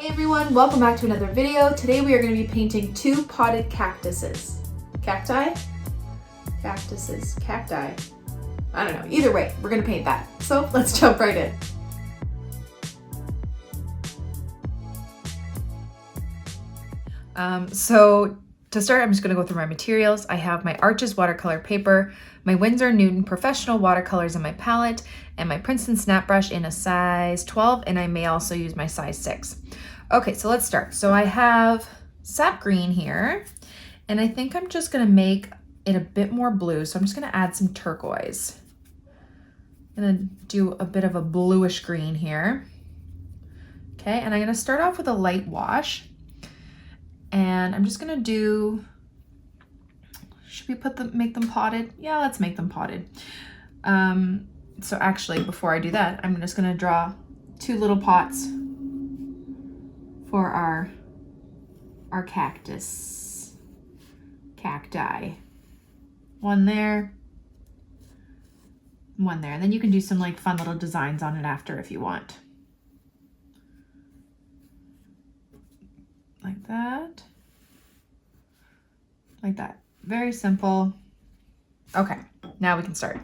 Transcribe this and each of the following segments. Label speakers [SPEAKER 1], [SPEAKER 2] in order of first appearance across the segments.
[SPEAKER 1] Hey everyone, welcome back to another video. Today we are going to be painting two potted cactuses. Cacti? Cactuses. Cacti. I don't know. Either way, we're going to paint that. So let's jump right in.
[SPEAKER 2] So to start, I'm just going to go through my materials. I have my Arches watercolor paper, my Winsor Newton professional watercolors in my palette, and my Princeton snap brush in a size 12, and I may also use my size 6. Okay, so let's start. So I have sap green here, and I think I'm just going to make it a bit more blue. So I'm just going to add some turquoise. I'm going to do a bit of a bluish green here. Okay, and I'm going to start off with a light wash. And I'm just gonna do, should we make them potted? Yeah, let's make them potted. So actually, before I do that, I'm just gonna draw two little pots for our cactus, cacti. One there, one there. And then you can do some like fun little designs on it after if you want. Like that. Like that. Very simple. Okay, now we can start.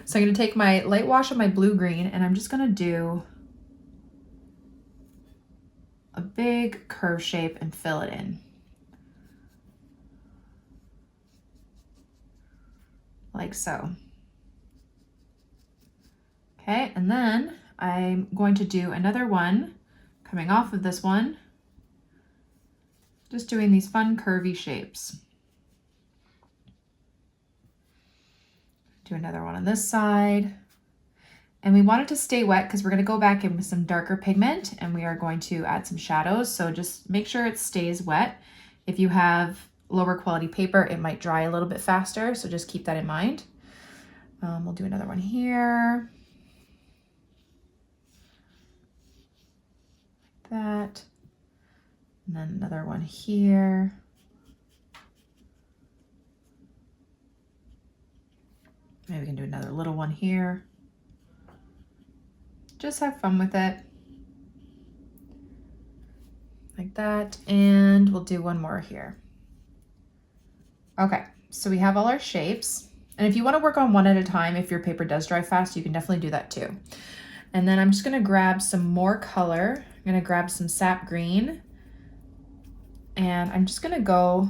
[SPEAKER 2] So I'm going to take my light wash of my blue-green and I'm just going to do a big curve shape and fill it in. Like so. Okay, and then I'm going to do another one coming off of this one. Just doing these fun curvy shapes. Do another one on this side. And we want it to stay wet because we're going to go back in with some darker pigment and we are going to add some shadows. So just make sure it stays wet. If you have lower quality paper, it might dry a little bit faster. So just keep that in mind. We'll do another one here. Like that. And then another one here. Maybe we can do another little one here. Just have fun with it. Like that. And we'll do one more here. Okay, so we have all our shapes. And if you want to work on one at a time, if your paper does dry fast, you can definitely do that too. And then I'm just going to grab some more color. I'm going to grab some sap green. And I'm just gonna go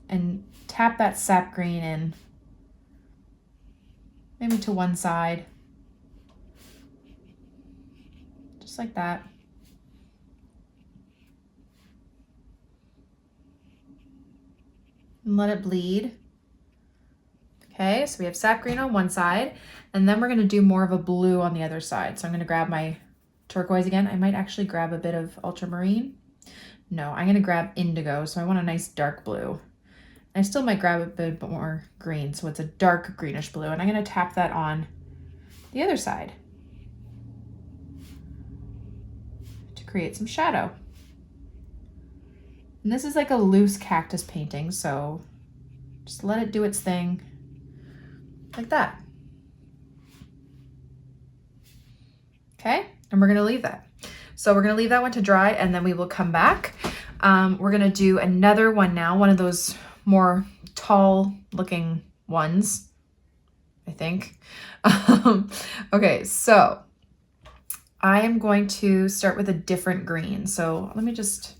[SPEAKER 2] and tap that sap green in, maybe to one side, just like that. And let it bleed. Okay, so we have sap green on one side, and then we're gonna do more of a blue on the other side. So I'm gonna grab my turquoise again. I might actually grab a bit of ultramarine. No, I'm gonna grab indigo, so I want a nice dark blue. I still might grab a bit more green, so it's a dark greenish blue, and I'm gonna tap that on the other side to create some shadow. And this is like a loose cactus painting, so just let it do its thing, like that. Okay, and we're gonna leave that. So we're gonna leave that one to dry and then we will come back. We're gonna do another one now, one of those more tall looking ones, I think. Okay, so I am going to start with a different green. So let me just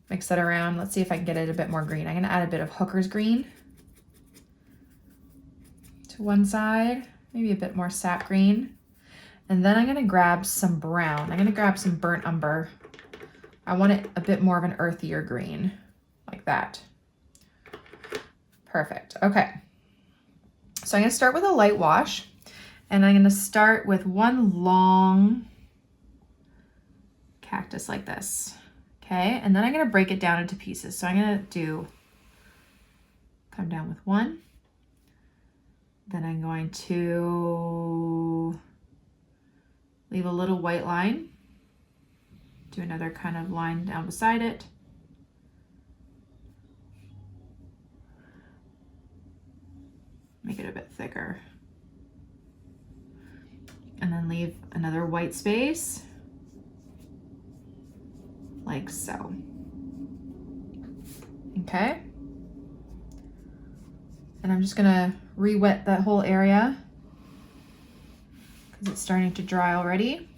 [SPEAKER 2] mix that around. Let's see if I can get it a bit more green. I'm gonna add a bit of Hooker's green to one side, maybe a bit more sap green. And then I'm gonna grab some brown. I'm gonna grab some burnt umber. I want it a bit more of an earthier green, like that. Perfect, okay. So I'm gonna start with a light wash, and I'm gonna start with one long cactus like this, okay? And then I'm gonna break it down into pieces. So I'm gonna come down with one. Then I'm going to leave a little white line, do another kind of line down beside it. Make it a bit thicker. And then leave another white space, like so. Okay. And I'm just gonna re-wet that whole area because it's starting to dry already.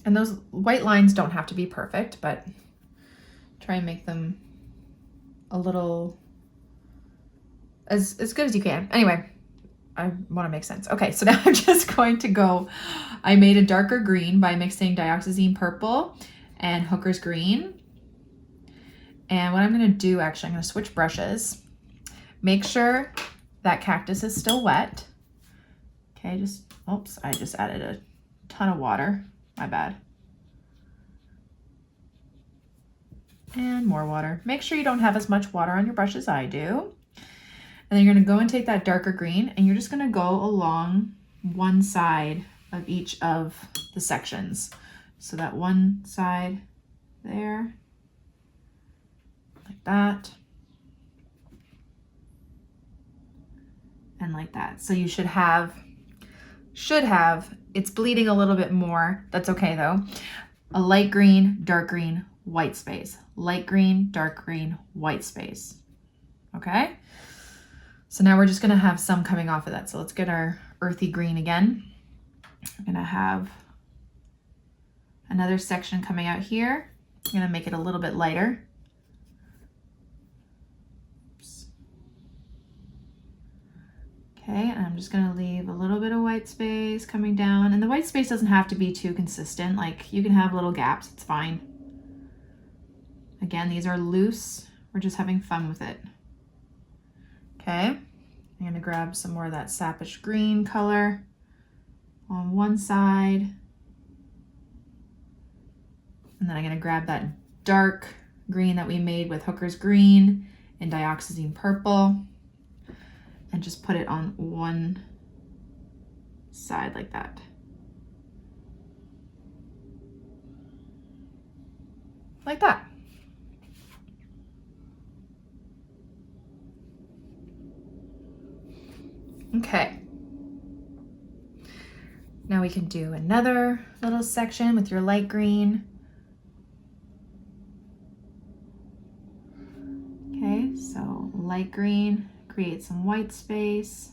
[SPEAKER 2] And those white lines don't have to be perfect, but try and make them a little as good as you can. Anyway, I want to make sense. Okay, so now I'm just going to go, I made a darker green by mixing dioxazine purple and Hooker's green. And what I'm going to do, actually, I'm going to switch brushes. Make sure that cactus is still wet. Okay, oops, I just added a ton of water. My bad. And more water. Make sure you don't have as much water on your brush as I do. And then you're going to go and take that darker green and you're just going to go along one side of each of the sections. So that one side there, like that, and like that. So you should have, it's bleeding a little bit more. That's okay though. A light green, dark green, white space. Light green, dark green, white space. Okay? So now we're just gonna have some coming off of that. So let's get our earthy green again. We're gonna have another section coming out here. I'm gonna make it a little bit lighter. Oops. Okay, and I'm just gonna leave a little bit of white space coming down. And the white space doesn't have to be too consistent. Like you can have little gaps, it's fine. Again, these are loose. We're just having fun with it. Okay, I'm gonna grab some more of that sapish green color on one side. And then I'm gonna grab that dark green that we made with Hooker's green and dioxazine purple and just put it on one side like that. Like that. Okay. Now we can do another little section with your light green. Okay, so light green, create some white space.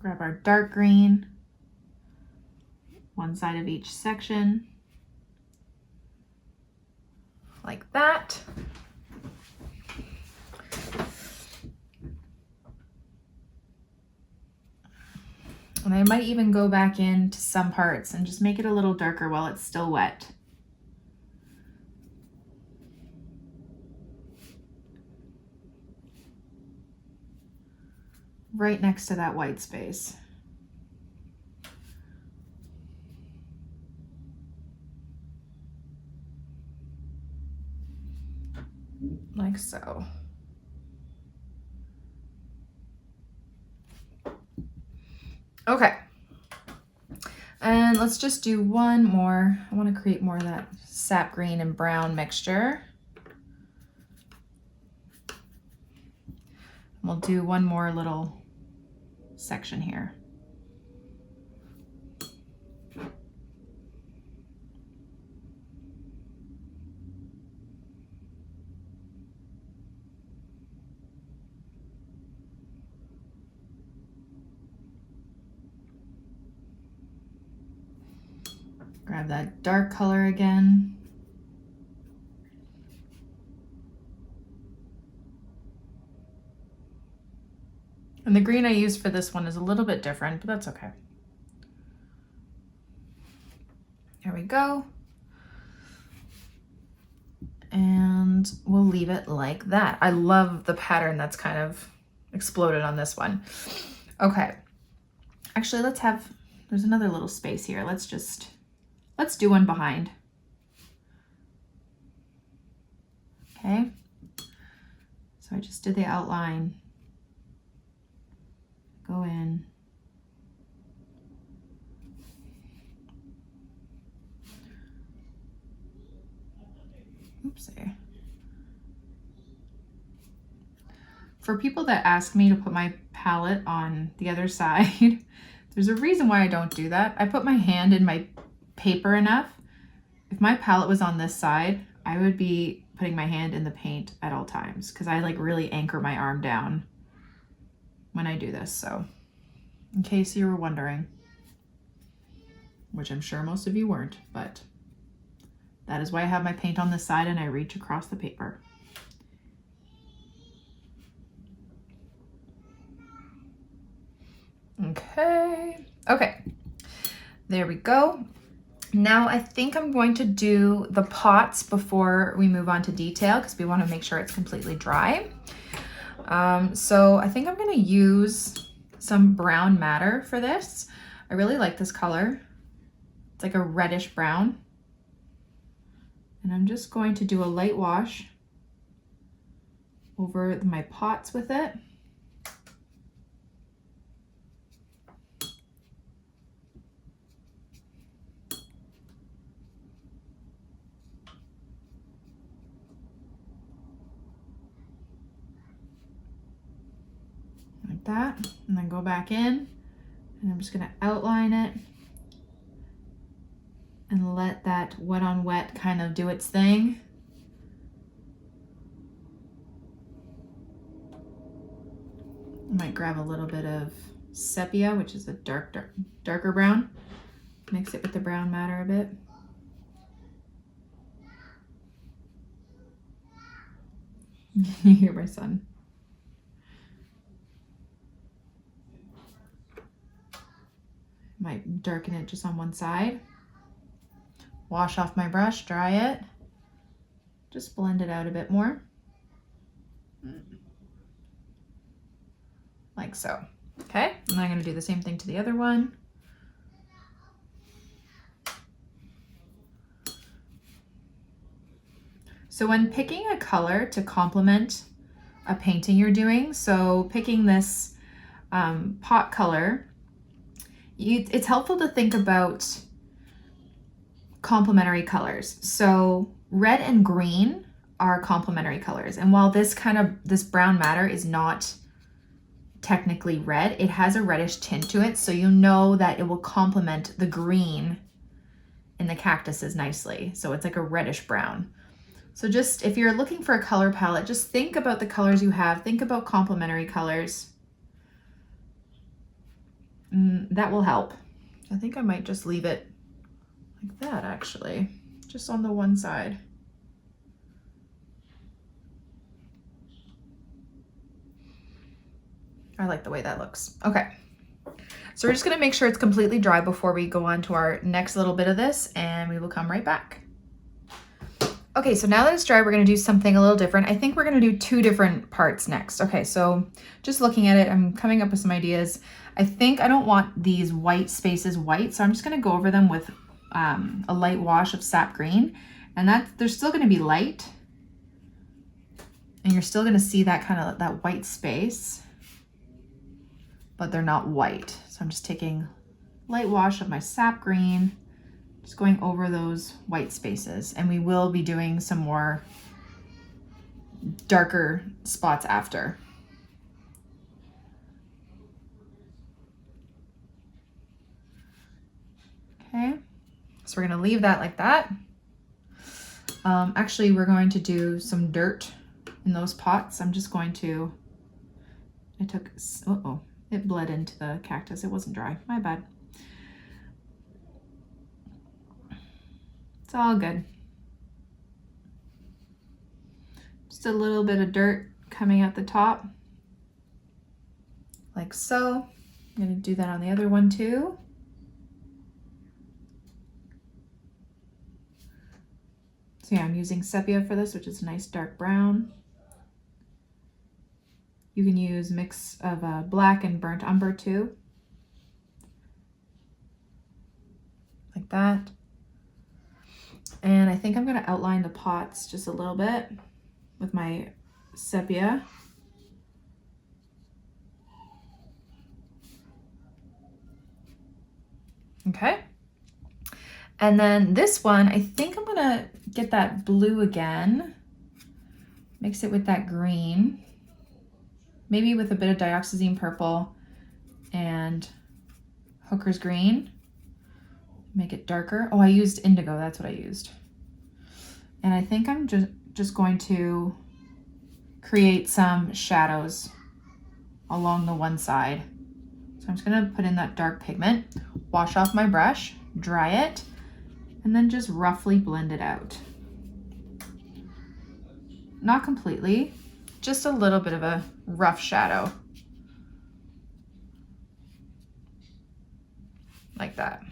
[SPEAKER 2] Grab our dark green, one side of each section, like that. And I might even go back into some parts and just make it a little darker while it's still wet. Right next to that white space. Like so. Okay. And let's just do one more. I want to create more of that sap green and brown mixture. We'll do one more little section here. Grab that dark color again. And the green I used for this one is a little bit different, but that's okay. There we go. And we'll leave it like that. I love the pattern that's kind of exploded on this one. Okay. Actually, there's another little space here. Let's do one behind. Okay. So I just did the outline. Go in, Oopsie. For people that ask me to put my palette on the other side, there's a reason why I don't do that. I put my hand in my paper enough. If my palette was on this side, I would be putting my hand in the paint at all times because I like really anchor my arm down when I do this. So in case you were wondering, which I'm sure most of you weren't, but that is why I have my paint on this side and I reach across the paper. Okay, there we go. Now I think I'm going to do the pots before we move on to detail because we want to make sure it's completely dry. So I think I'm going to use some brown madder for this. I really like this color. It's like a reddish brown. And I'm just going to do a light wash over my pots with it. Like that, and then go back in, and I'm just going to outline it and let that wet on wet kind of do its thing. I might grab a little bit of sepia, which is a darker brown, mix it with the brown madder a bit. You hear my son. Might darken it just on one side. Wash off my brush, dry it. Just blend it out a bit more. Like so. Okay, and I'm going to do the same thing to the other one. So when picking a color to complement a painting you're doing, so picking this pot color, it's helpful to think about complementary colors. So red and green are complementary colors. And while this brown madder is not technically red, it has a reddish tint to it. So you know that it will complement the green in the cactuses nicely. So it's like a reddish brown. So just if you're looking for a color palette, just think about the colors you have. Think about complementary colors. That will help. I think I might just leave it like that actually, just on the one side. I like the way that looks. Okay, so we're just gonna make sure it's completely dry before we go on to our next little bit of this, and we will come right back. Okay, so now that it's dry, we're gonna do something a little different. I think we're gonna do two different parts next. Okay, so just looking at it, I'm coming up with some ideas. I think I don't want these white spaces white, so I'm just gonna go over them with a light wash of sap green, and they're still gonna be light, and you're still gonna see that white space, but they're not white. So I'm just taking light wash of my sap green, just going over those white spaces, and we will be doing some more darker spots after. Okay, so we're gonna leave that like that. Actually, we're going to do some dirt in those pots. I'm just going to, it bled into the cactus. It wasn't dry, my bad. It's all good. Just a little bit of dirt coming at the top, like so. I'm gonna do that on the other one too. So yeah, I'm using sepia for this, which is a nice dark brown. You can use mix of black and burnt umber too. Like that. And I think I'm gonna outline the pots just a little bit with my sepia. Okay. And then this one, I think I'm gonna get that blue again, mix it with that green, maybe with a bit of dioxazine purple and Hooker's green, make it darker. Oh, I used indigo, that's what I used. And I think I'm just going to create some shadows along the one side. So I'm just gonna put in that dark pigment, wash off my brush, dry it, and then just roughly blend it out. Not completely, just a little bit of a rough shadow. Like that.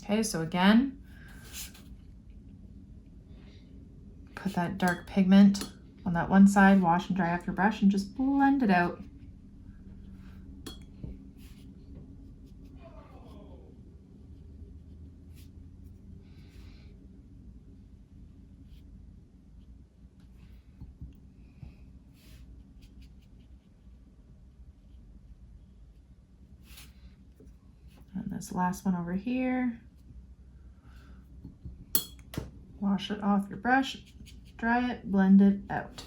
[SPEAKER 2] Okay, so again, put that dark pigment on that one side, wash and dry off your brush, and just blend it out. And this last one over here, wash it off your brush, dry it, blend it out.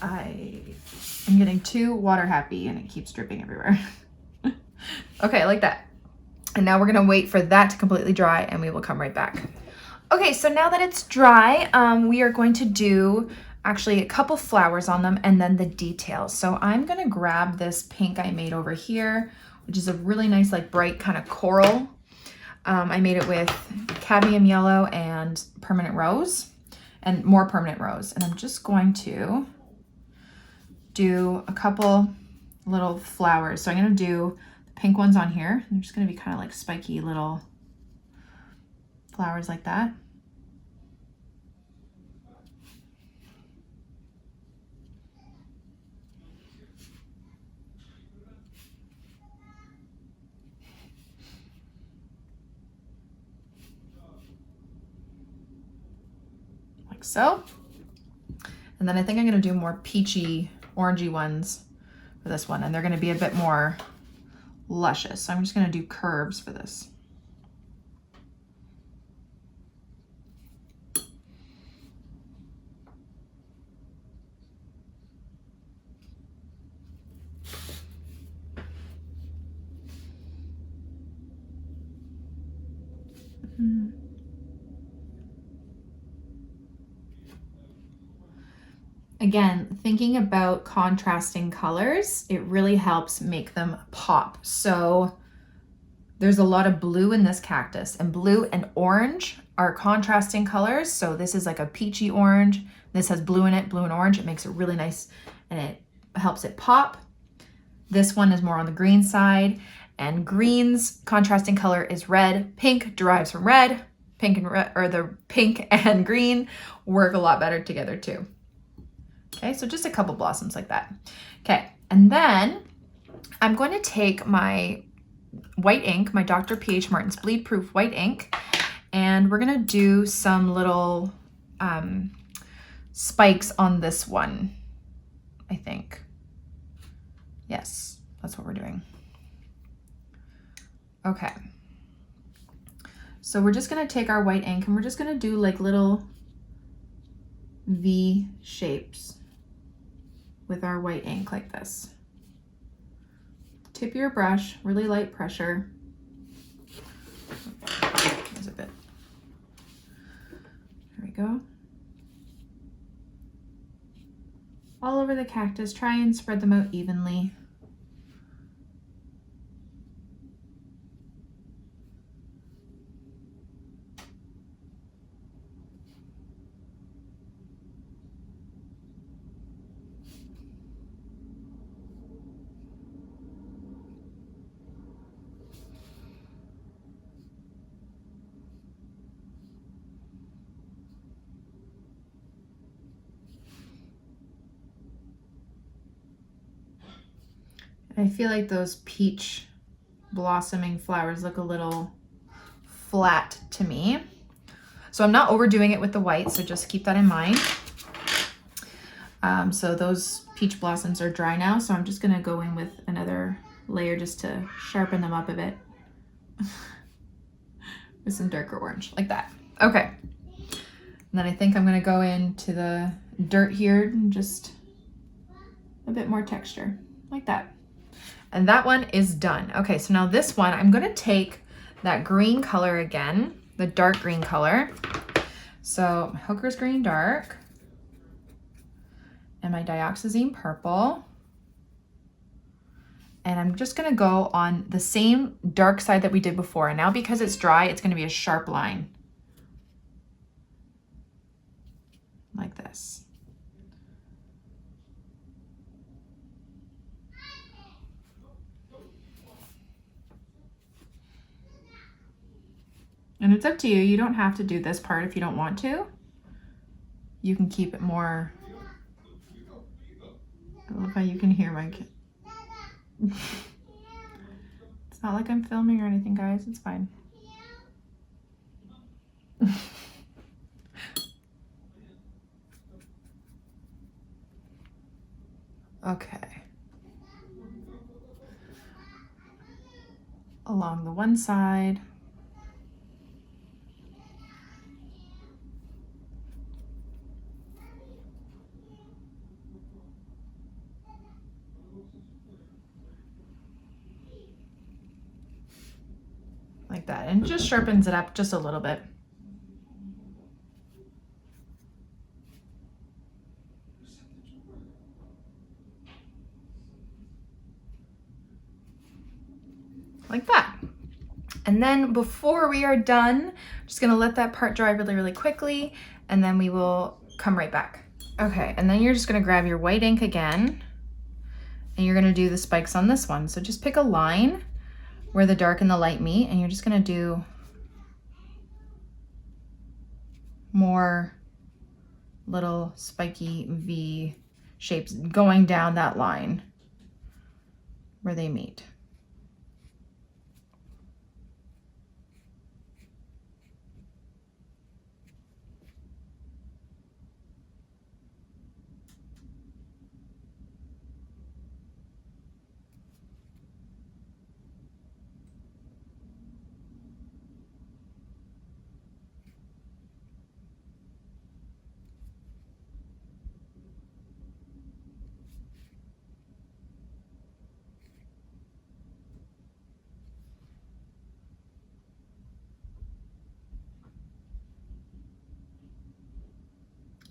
[SPEAKER 2] I am getting too water happy and it keeps dripping everywhere. Okay, like that. And now we're gonna wait for that to completely dry and we will come right back. Okay, so now that it's dry, we are going to do actually a couple flowers on them and then the details. So I'm gonna grab this pink I made over here, which is a really nice, like bright kind of coral. I made it with cadmium yellow and permanent rose and more permanent rose. And I'm just going to do a couple little flowers. So I'm gonna do the pink ones on here. They're just gonna be kind of like spiky little flowers like that. Like so. And then I think I'm gonna do more peachy, orangey ones for this one, and they're gonna be a bit more luscious. So I'm just gonna do curves for this. Again, thinking about contrasting colors, it really helps make them pop. So there's a lot of blue in this cactus, and blue and orange are contrasting colors. So this is like a peachy orange. This has blue in it, blue and orange. It makes it really nice and it helps it pop. This one is more on the green side, and green's contrasting color is red. Pink derives from red. Pink and red, or the pink and green work a lot better together too. Okay, so just a couple blossoms like that. Okay, and then I'm going to take my white ink, my Dr. P.H. Martin's Bleed Proof white ink, and we're gonna do some little spikes on this one, I think. Yes, that's what we're doing. Okay. So we're just gonna take our white ink and we're just gonna do like little V shapes with our white ink like this. Tip your brush, really light pressure. There's a bit. There we go. All over the cactus, try and spread them out evenly. I feel like those peach blossoming flowers look a little flat to me. So I'm not overdoing it with the white, so just keep that in mind. So those peach blossoms are dry now, so I'm just gonna go in with another layer just to sharpen them up a bit with some darker orange, like that. Okay. And then I think I'm gonna go into the dirt here and just a bit more texture, like that. And that one is done. Okay, so now this one, I'm gonna take that green color again, the dark green color. So my Hooker's Green Dark and my Dioxazine Purple. And I'm just gonna go on the same dark side that we did before. And now because it's dry, it's gonna be a sharp line. Like this. And it's up to you. You don't have to do this part if you don't want to. You can keep it more. I love how you can hear my kid. It's not like I'm filming or anything, guys. It's fine. Okay. Along the one side. Like that, and just sharpens it up just a little bit. Like that. And then before we are done, I'm just gonna let that part dry really, really quickly, and then we will come right back. Okay, and then you're just gonna grab your white ink again, and you're gonna do the spikes on this one. So just pick a line where the dark and the light meet, and you're just gonna do more little spiky V shapes going down that line where they meet.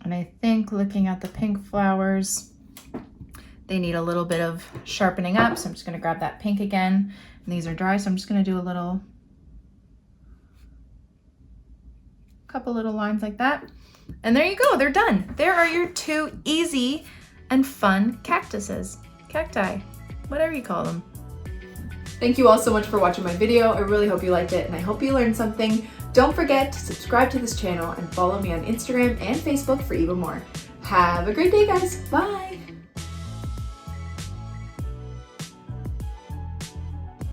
[SPEAKER 2] And I think looking at the pink flowers, they need a little bit of sharpening up. So I'm just gonna grab that pink again. And these are dry, so I'm just gonna do a couple little lines like that. And there you go, they're done. There are your two easy and fun cactuses, cacti, whatever you call them.
[SPEAKER 1] Thank you all so much for watching my video. I really hope you liked it, and I hope you learned something. Don't forget to subscribe to this channel and follow me on Instagram and Facebook for even more. Have a great day, guys. Bye.